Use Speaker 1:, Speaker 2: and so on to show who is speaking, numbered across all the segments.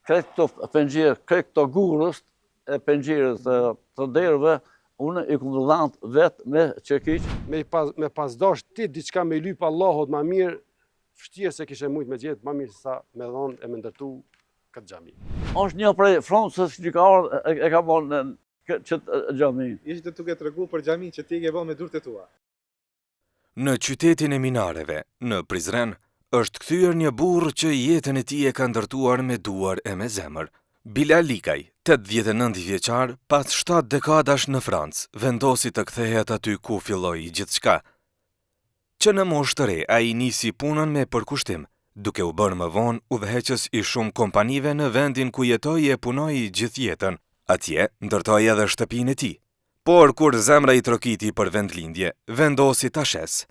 Speaker 1: Kretë këto pengjirë, kretë këto gurës e pengjirës të derëve, unë i këmë dhënë vetë me qekiq.
Speaker 2: Me pas dash ti diçka me lyp Allahut ma mirë, vështirë se kishe mujt me gjetë ma mirë se sa me dhonë e me ndërtu këtë xhami.
Speaker 1: Është një prej Francës që ka ardhur e ka bënë këtë xhami.
Speaker 3: Ishte duke tregu për xhamin që ti e ke vënë me durët e tua.
Speaker 4: Në qytetin e minareve, në Prizren, është kthyer një burr që jetën e tij e ka ndërtuar me duar e me zemër. Bilal Likaj, 89 vjeçar, pas 7 dekadash në Francë, vendosi të kthehet aty ku filloi gjithçka. Që në moshë të re, ai nisi punën me përkushtim, duke u bërë më vonë udhëheqës i shumë kompanive në vendin ku jetoi e punoi gjithë jetën. Atje ndërtoi edhe shtëpinë e tij. Por kur zemra i trokiti për vendlindje, vendosi ta shes.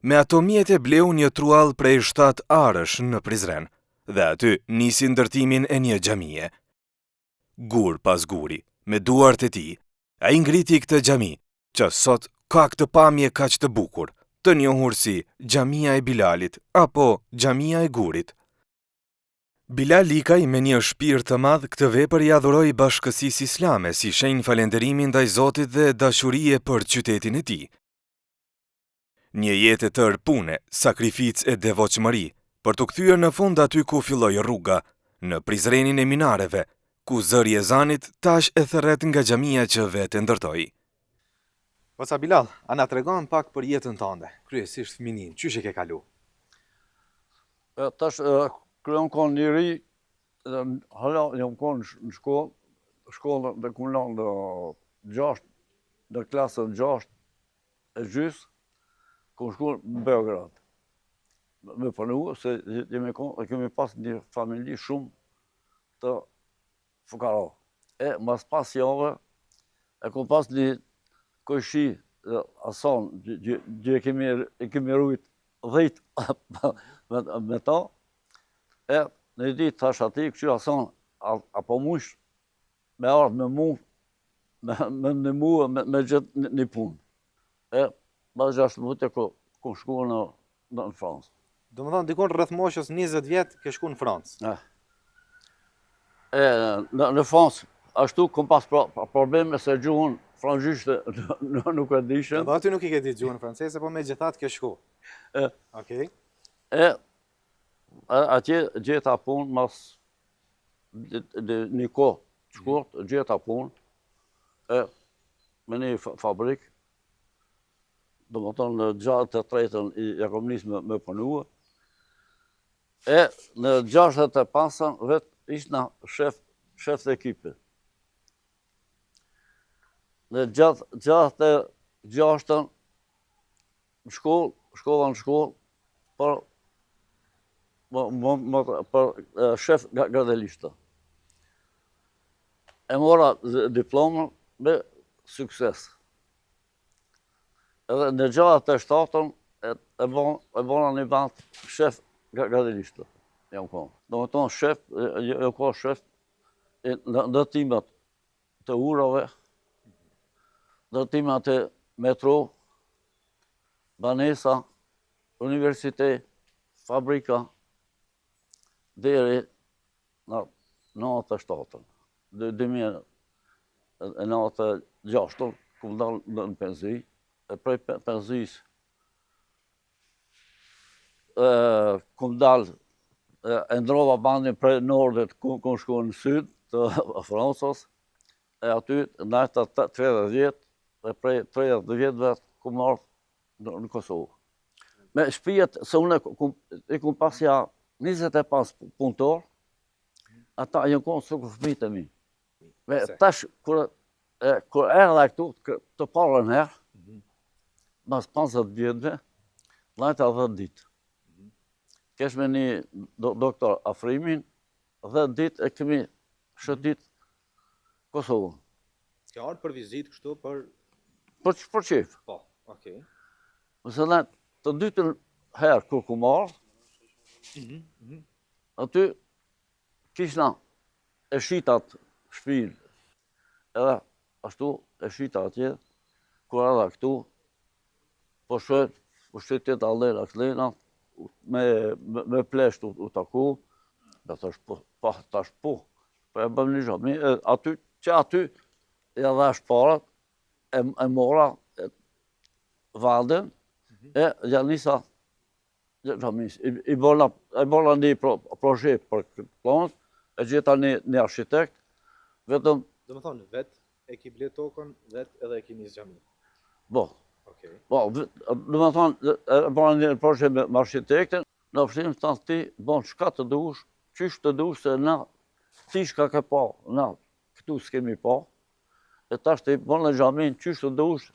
Speaker 4: Me ato mjete bleu një truall prej 7 arësh në Prizren, dhe aty nisi ndërtimin e një xhamie. Gur pas guri, me duart e tij, ai ngriti këtë xhami, që sot ka këtë pamje kaq të bukur, të njohur si Xhamia e Bilalit apo Xhamia e Gurit. Bilal Likaj me një shpirt të madh këtë vepër i adhuroi Bashkësisë Islame si shenjë falënderimi ndaj Zotit dhe dashurie për qytetin e tij. Një jetë e tërë pune, sakrificë e devotshmëri, për të kthyer në fund aty ku filloi rruga, në Prizrenin e minareve, ku zëri i ezanit tash e thërret nga xhamia që vetë ndërtoi.
Speaker 3: Goca Bilal, a na tregon pak për jetën tënde, kryesisht fëminin, çysh e ke kalu?
Speaker 1: Tash kryon konë një ri, hala jam konë në shkollën dhe kullon në 6, në klasën 6 e gjys, ku shkullë në Beograd. Me punu, se kemi pas një familji shumë të fukara. Mas pas jave, e kom pas një kojshi ason, gjë e kemi rujt 10 me ta, në ditë tash ati, këqyr ason, apo mush me ardhë me mu, me mu, me gjithë një punë. Pas 6 vite, ku shku në Francë.
Speaker 3: Do më thonë, dikon rreth moshës 20 vjetë ke shku në Francë.
Speaker 1: Në Francë, ashtu kom pas probleme se gjuhën frangjishte nuk e dishën.
Speaker 3: Edhe aty nuk i ke ditë gjuhën franceze, po me gjithat ke shku. Okej.
Speaker 1: Atje gjeta punë mas një kohë shkurt, gjeta punë me një fabrikë. Do më tonë në gjatë të tretën i kom nisë me punua. Në 65 vetë ishna shef të ekipe. Në gjatë të 6 shkolla në shkollë, për shef gardelishtë. E mora diplomën me sukses. Edhe në gjatë të 7 e bona një band shef gardelishtë. Jam konë. Do më tonë shef, jo ka shef, në timat të urave, në timat të metro, banesa, universitet, fabrika, deri në 97. 2096, ku më dalë në penzi, e prej penzis, ku më dalë, e ndrova bandin prej nordit, ku më shku në syd të Francës, e aty najta 30 vjetë, dhe prej 30 vjetëve ku më ardhë në Kosovë. Me shpijet, se unë i ku pasja 25 punëtor, ata jënë konë së ku fëmijët e mi. Tash, kur erdha këtu, të parën herë, mas 50 vjetëve, lajta 10 ditë. Kesh me një doktor Afrimin, 10 ditë e kemi shëtit Kosovën.
Speaker 3: Ke ardhë për vizitë kështu për...
Speaker 1: Për qef.
Speaker 3: Po, okej.
Speaker 1: Mëse ne të dytën herë kur ku marrë, aty kishna e shitat shpinë. Edhe ashtu e shita atje, kur edhe këtu, po shët, po shëtit allera këtlena, me plesht u taku, dhe thash, po Po, tash po. Po e bëm një xhami, aty ja dhash parat, e mora vandën, e ja nisa xhamis. I bona një proje për këtë plan, e gjeta një architekt, vetëm,
Speaker 3: Do më thonë, vetë e ki ble tokën, vetë edhe e ki nis xhamin.
Speaker 1: bo,
Speaker 3: Okej.
Speaker 1: po, do më thonë, e bona një proje me architektin, në ofshim të thënë ti, bon, çka të dush, qysh të dush, se na, ti shka ke pa, na, këtu s'kemi pa, e tash ti bon në xhamin, qysh të dush,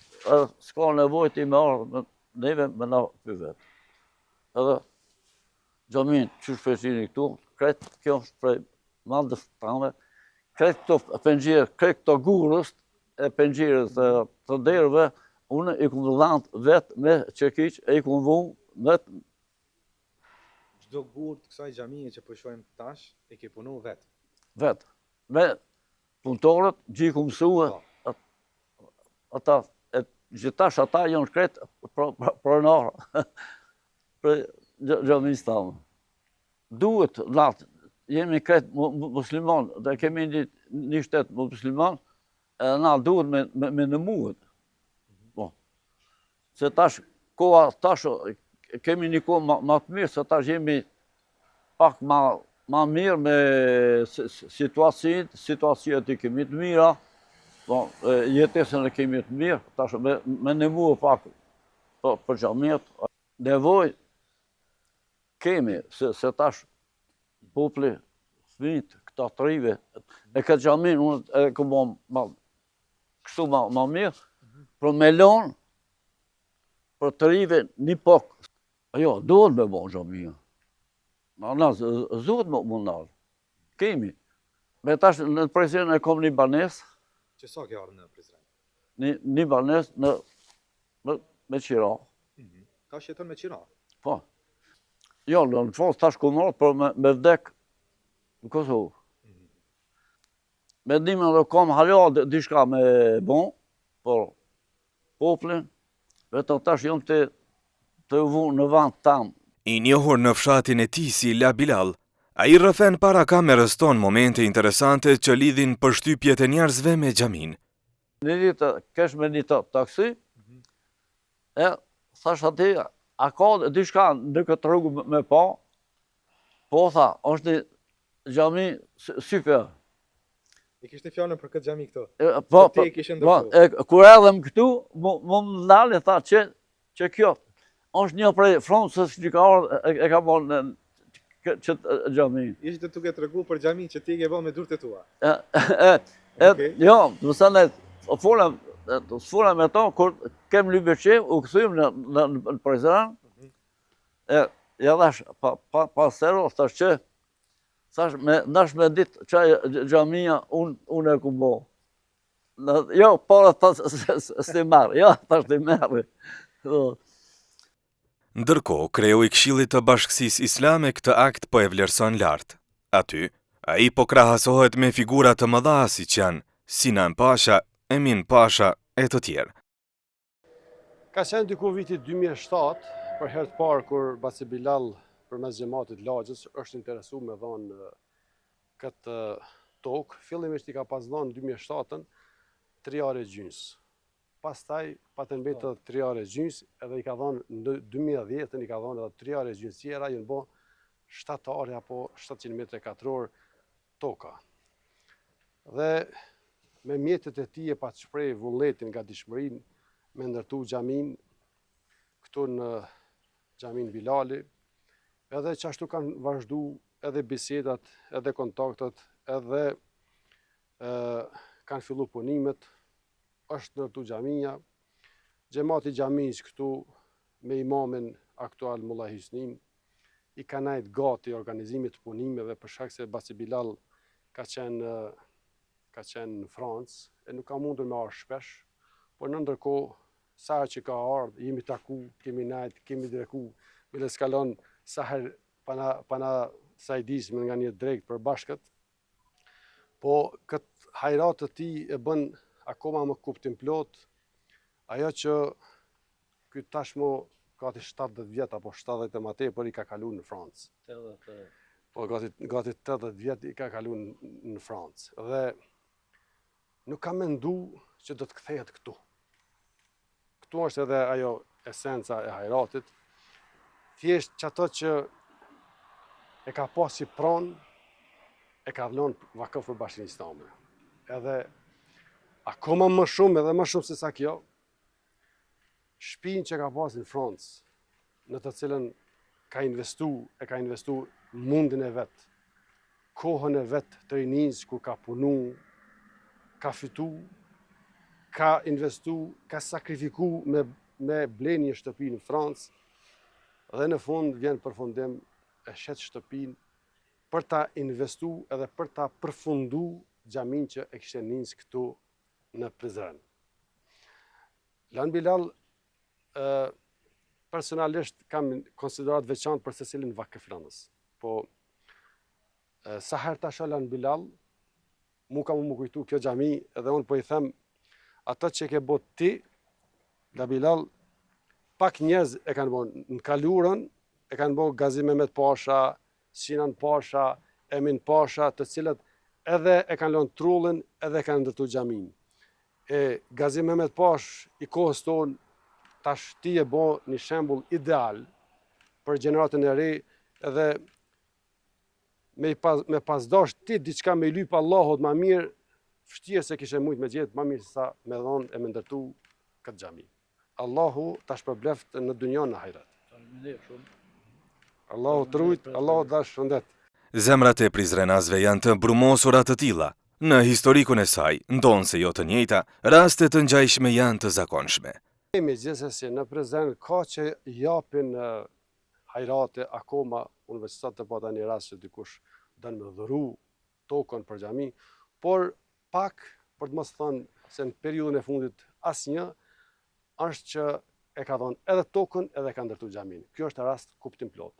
Speaker 1: s'ka nevojë ti me ardhë, neve me na pyet. Edhe xhamin, qysh përsini këtu, kretë kjo është prej mandës tame, kretë këto pengjirë, kretë këto gurës, e pengjirës të derëve, unë i kumë dhanë vetë me qekiq, e i kumë vunë vetë.
Speaker 3: Çdo gurë të kësaj xhamie që po shohim tash, e ke punu vetë.
Speaker 1: Vetë. Me punëtorët, gjiku mësue, ata, gjithash ata janë shkret pronarë për xhamisë tamë. Duhet, natë, jemi kret musliman, dhe kemi një shtetë musliman, edhe na duhet me nëmuhet. Bo. Se tash, koha tash, kemi një kohë ma të mirë, se tash jemi pak ma mirë me situacijet i kemi të mira, jetesën e kemi të mirë, tash me nëmuhe pak për xhamiet. Nevoj kemi, se tash popli, fëmijët, këta të rive, e këtë xhamin, unë e këmë kështu ma mirë, për me lonë, për të rive një pokë. Jo, duhet me bon xhamia. Na, zuhet me mundar. Kemi. Me tash në Prizren e kom një banes,
Speaker 3: Që sa ke ardhur në Prizren?
Speaker 1: një banes me qira.
Speaker 3: Ka shjeton me qira.
Speaker 1: Po. Jo, në fond tash ku marrë për me vdek në Kosovë. Me dimë dhe kam hala diçka me bon, por poplin, vetëm tash jam të vu në vend tam.
Speaker 4: I njohur në fshatin e tij si La Bilal, ai rrëfen para kamerës tonë momente interesante që lidhin përshtypjet e njerëzve me xhamin.
Speaker 1: Një ditë kesh me një taksi, e thash ati, a ka diçka në këtë rrugë me pa? Po tha, është një xhami super.
Speaker 3: I kishte fjalën për këtë xhami këtu.
Speaker 1: Po,
Speaker 3: Ti e kishe ndërtuar.
Speaker 1: kur erdhem këtu, më ndalë tha që kjo është një prej Francës që ka ardhur e ka bën që xhami.
Speaker 3: Ishte duke tregu për xhamin që ti e ke bën me durët e tua.
Speaker 1: Okay. Jo, do të thënë folëm me to kur kem lypëshim, u kthyem në Prizren. Ja dash pa sero, thash që thash nash me ditë çaj xhamia unë e ku bo. Jo, para s'ti marr, jo, tash ti merr.
Speaker 4: Ndërkohë, kreu i Këshillit të Bashkësisë Islame këtë akt po e vlerëson lart. Aty, ai po krahasohet me figura të mëdha siç janë Sinan Pasha, Emin Pasha e të tjerë.
Speaker 2: Ka qenë diku vitit 2007, për herë të parë kur Basi Bilal përmes xhamatit Lagjës është interesu me dhonë këtë tokë. Fillimisht i ka pas dhënë 2007-ën 3 are gjys. Pastaj patën mbetë 3 are gjys, edhe i ka dhënë në 2010-ën i ka dhënë edhe 3 are gjys tjera, janë bo 7 are apo 700 metre katror toka. Dhe me mjetet e tij e pa të shpreh vullnetin nga dishmërinë me ndërtu xhamin këtu në xhamin Bilali, edhe qashtu kanë vazhdu edhe bisedat, edhe kontaktet, edhe kanë fillu punimet, është ndërtu xhamia, xhamati xhamis këtu me imamin aktual Mulla Hysnin, i ka nejt gati organizimit të punimeve për shkak se Basi Bilal ka qenë në Francë, e nuk ka mundur me ardhur shpesh, por në ndërkohë, sa që ka ardhur, jemi taku, kemi nejt, kemi dreku, me le skalon sa herë pana sajdisme nga një drejt për bashkët, po këtë hajrat të ti e bën akoma më kuptim plot, ajo që ky tashmo gati 70 vjet apo 70 e më tepër i ka kaluar në Francë. po gati 80 vjet i ka kalu në Francë. Dhe nuk ka mendu që do të kthehet këtu. Këtu është edhe ajo esenca e hajratit. Thjesht që ato që e ka pas si pronë, e ka vlonë vakëf për Bashkinë Islame. Edhe akoma më shumë, edhe më shumë se sa kjo, shtëpinë që ka pas në Francë, në të cilën ka investu mundin e vetë, kohën e vetë të rinisë, kur ka punu, ka fitu, ka investu, ka sakrifiku me ble një shtëpi në Francë, dhe në fund vjen përfundim e shet shtëpinë për ta investu edhe për ta përfundu xhamin që e kishte nisë këtu në Prizren. Lan Bilal personalisht kam konsiderat veçantë për secilin vakëf Lanës. Po sa herë ta shoh Lan Bilal, mu ka më kujtu kjo xhami, edhe unë po i them ato që ke bot ti, Lan Bilal, pak njerëz e kanë bërë në kalurën, e kanë bërë Gazi Mehmet Pasha, Sinan Pasha, Emin Pasha, të cilët edhe e kanë lënë trullin, edhe e kanë ndërtu xhamin. Gazi Mehmet Pash i kohës tonë, tash ti e bo një shembull ideal për gjeneratën e re, edhe me pasdash ti diçka me lyp Allahut ma mirë, vështirë se kishe mujt me gjetë ma mirë sa me dhonë e me ndërtu këtë xhami. Allahu tash përbleft në dynjon në hajrat. Allahu të rujt, Allahu dash shëndet.
Speaker 4: Zemrat e prizrenasve janë të brumosura të tilla. Në historikun e saj, ndonë se jo të njëjta, rastet të ngjajshme janë të zakonshme.
Speaker 2: Kemi gjithsesi në Prizren ka që japin hajrate akoma, unë veç sot të pata një rast që dikush dënë me dhuru tokën për xhami, por pak, për të mos thënë se në periudhën e fundit asnjë, është që e ka dhënë edhe tokën edhe ka ndërtu xhamin. Kjo është rast kuptim plot.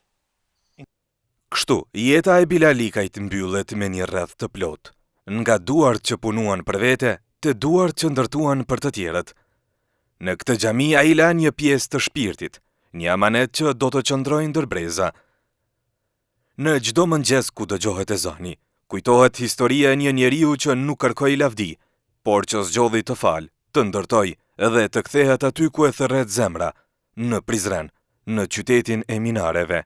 Speaker 4: Kështu, jeta e Bilalikajt mbyllet me një rreth të plot, nga duart që punuan për vete, të duart që ndërtuan për të tjerët. Në këtë xhami ai la një pjesë të shpirtit, një amanet që do të qëndrojë ndër breza. Në çdo mëngjes ku dëgjohet ezani, kujtohet historia e një njeriu që nuk kërkoi lavdi, por që zgjodhi të falë, të ndërtoj edhe të kthehet aty ku e thërret zemra, në Prizren, në qytetin e minareve.